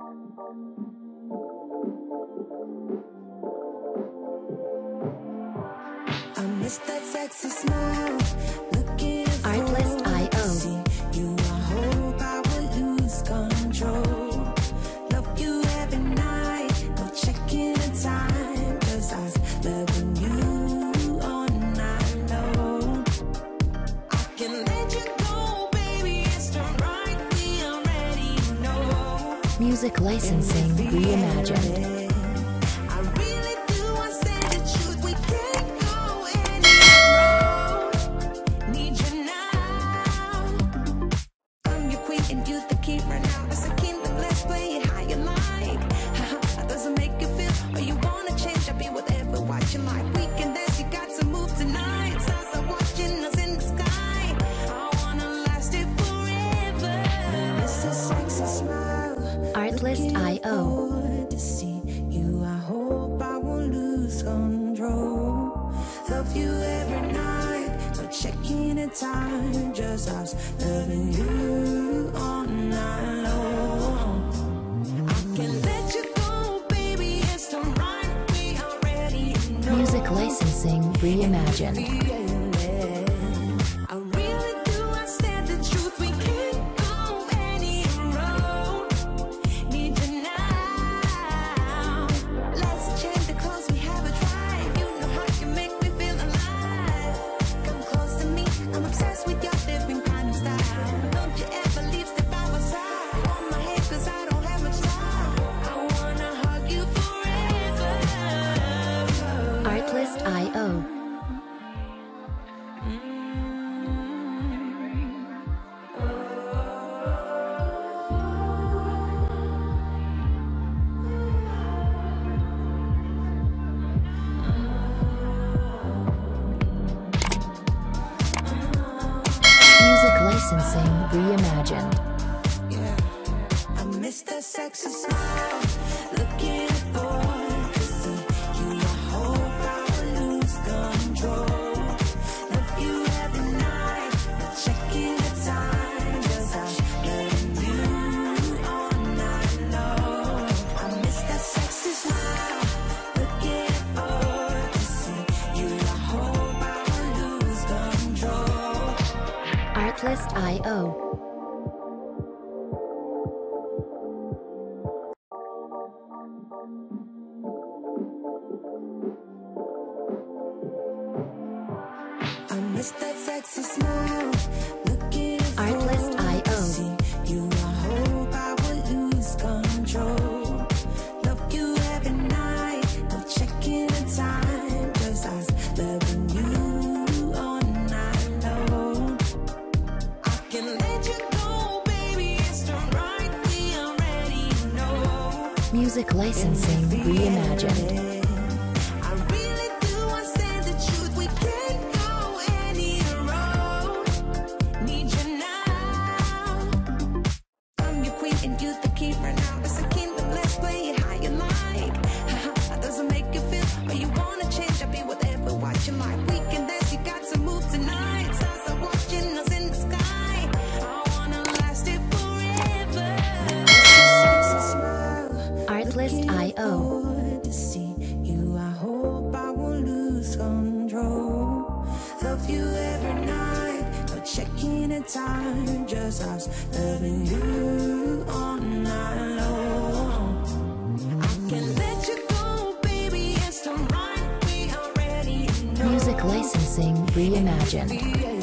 I miss that sexy smile. Looking for Artlist.io. you, I hope I will lose control. Love you every night, no checking the time. 'Cause I was loving you all night long. I can let you go, baby, it's done right. We already know. Music licensing reimagined. Artlist.io. To see you, I hope I won't lose control. Love you every night, no checking the time. Just us loving you all night long. I can let you go, baby, it's done right. We already know. Music licensing reimagined. Artlist.io. Music licensing reimagined. Yeah, I miss that sexy smile. Looking for to see you, I hope I will lose control. Love you every night, no checking the time. Just I'm loving you all night long. I miss that sexy smile. Looking for to see you, I hope I will lose control. Artlist.io. I miss that sexy smile. Looking for Artlist.io. you, I hope I will lose control. Love you every night, no checking the time. 'Cause I was loving you all night long. I can let you go, baby, it's done right. We already know. Music licensing reimagined. Artlist.io. To see you, I hope I won't lose control. Love you every night, no checking the time. Just us loving you all night long. I can let you go, baby, it's done right. We already know. Music licensing reimagined.